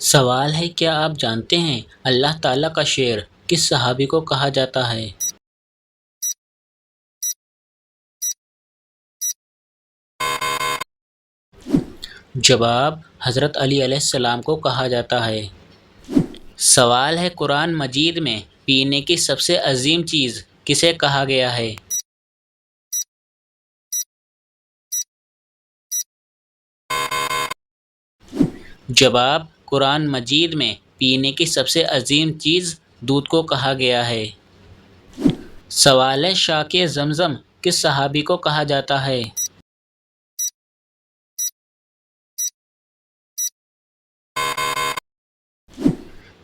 سوال ہے، کیا آپ جانتے ہیں اللہ تعالیٰ کا شعر کس صحابی کو کہا جاتا ہے؟ جواب: حضرت علی علیہ السلام کو کہا جاتا ہے۔ سوال ہے، قرآن مجید میں پینے کی سب سے عظیم چیز کسے کہا گیا ہے؟ جواب: قرآن مجید میں پینے کی سب سے عظیم چیز دودھ کو کہا گیا ہے۔ سوال ہے، شاکی زمزم کس صحابی کو کہا جاتا ہے؟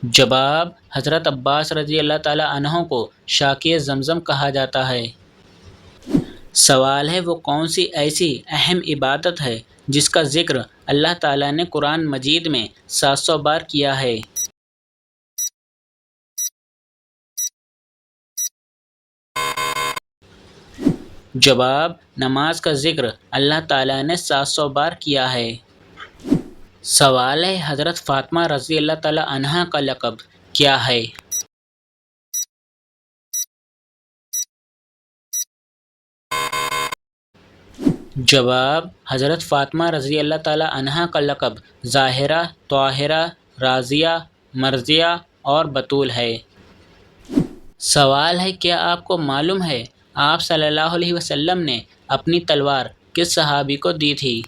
جواب: حضرت عباس رضی اللہ تعالیٰ عنہ کو شاکی زمزم کہا جاتا ہے۔ سوال ہے، وہ کون سی ایسی اہم عبادت ہے جس کا ذکر اللہ تعالیٰ نے قرآن مجید میں 700 بار کیا ہے؟ جواب: نماز کا ذکر اللہ تعالیٰ نے 700 بار کیا ہے۔ سوال ہے، حضرت فاطمہ رضی اللہ تعالیٰ عنہا کا لقب کیا ہے؟ جواب: حضرت فاطمہ رضی اللہ تعالیٰ عنہا کا لقب ظاہرہ، طاہرہ، راضیہ، مرضیہ اور بتول ہے۔ سوال ہے، کیا آپ کو معلوم ہے آپ صلی اللہ علیہ وسلم نے اپنی تلوار کس صحابی کو دی تھی؟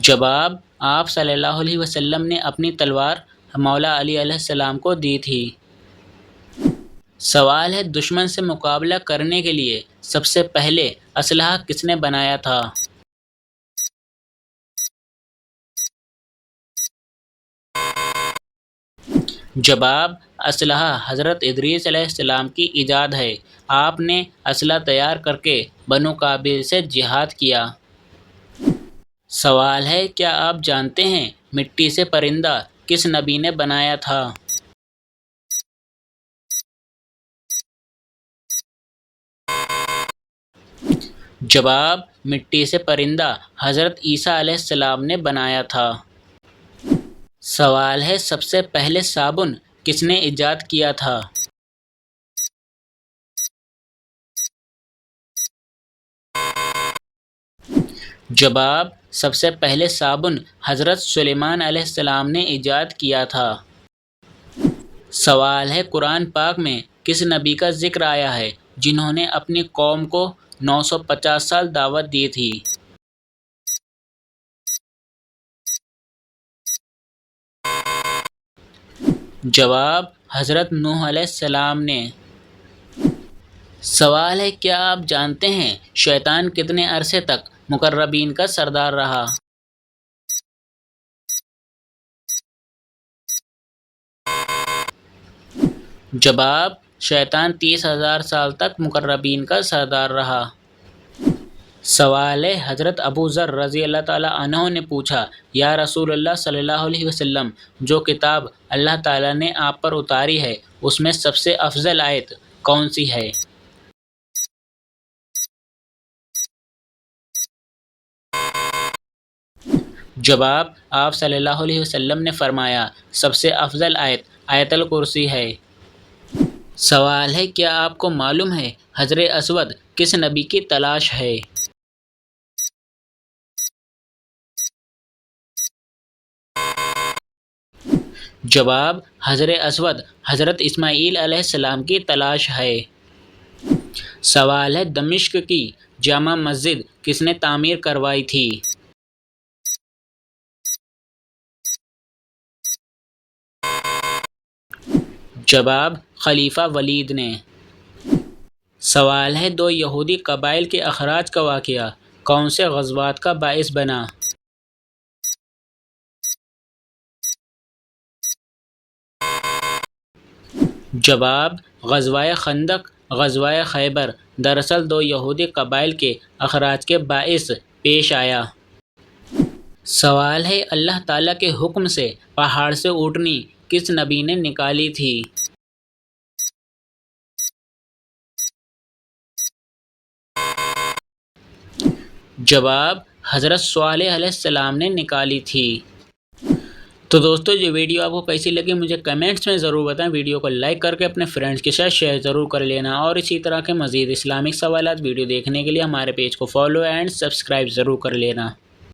جواب: آپ صلی اللہ علیہ وسلم نے اپنی تلوار مولا علی علیہ السلام کو دی تھی۔ سوال ہے، دشمن سے مقابلہ کرنے کے لیے سب سے پہلے اسلحہ کس نے بنایا تھا؟ جواب: اسلحہ حضرت ادریس علیہ السلام کی ایجاد ہے۔ آپ نے اسلحہ تیار کر کے بنو قابیل سے جہاد کیا۔ سوال ہے، کیا آپ جانتے ہیں مٹی سے پرندہ کس نبی نے بنایا تھا؟ جواب: مٹی سے پرندہ حضرت عیسیٰ علیہ السلام نے بنایا تھا۔ سوال ہے، سب سے پہلے صابن کس نے ایجاد کیا تھا؟ جواب: سب سے پہلے صابن حضرت سلیمان علیہ السلام نے ایجاد کیا تھا۔ سوال ہے، قرآن پاک میں کس نبی کا ذکر آیا ہے جنہوں نے اپنی قوم کو 950 سال دعوت دی تھی؟ جواب: حضرت نوح علیہ السلام نے۔ سوال ہے، کیا آپ جانتے ہیں شیطان کتنے عرصے تک مقربین کا سردار رہا؟ جواب: شیطان 30,000 سال تک مقربین کا سردار رہا۔ سوال ہے، حضرت ابو ذر رضی اللہ تعالیٰ عنہ نے پوچھا، یا رسول اللہ صلی اللہ علیہ وسلم، جو کتاب اللہ تعالیٰ نے آپ پر اتاری ہے اس میں سب سے افضل آیت کون سی ہے؟ جواب: آپ صلی اللہ علیہ وسلم نے فرمایا، سب سے افضل آیت آیت الکرسی ہے۔ سوال ہے، کیا آپ کو معلوم ہے حجر اسود کس نبی کی تلاش ہے؟ جواب: حجر اسود حضرت اسماعیل علیہ السلام کی تلاش ہے۔ سوال ہے، دمشق کی جامع مسجد کس نے تعمیر کروائی تھی؟ جواب: خلیفہ ولید نے۔ سوال ہے، دو یہودی قبائل کے اخراج کا واقعہ کون سے غزوات کا باعث بنا؟ جواب: غزوہ خندق، غزوہ خیبر دراصل دو یہودی قبائل کے اخراج کے باعث پیش آیا۔ سوال ہے، اللہ تعالیٰ کے حکم سے پہاڑ سے اونٹنی کس نبی نے نکالی تھی؟ جواب: حضرت صالح علیہ السلام نے نکالی تھی۔ تو دوستو یہ ویڈیو آپ کو کیسی لگی مجھے کمنٹس میں ضرور بتائیں۔ ویڈیو کو لائک کر کے اپنے فرینڈز کے ساتھ شیئر ضرور کر لینا، اور اسی طرح کے مزید اسلامک سوالات ویڈیو دیکھنے کے لیے ہمارے پیج کو فالو اینڈ سبسکرائب ضرور کر لینا۔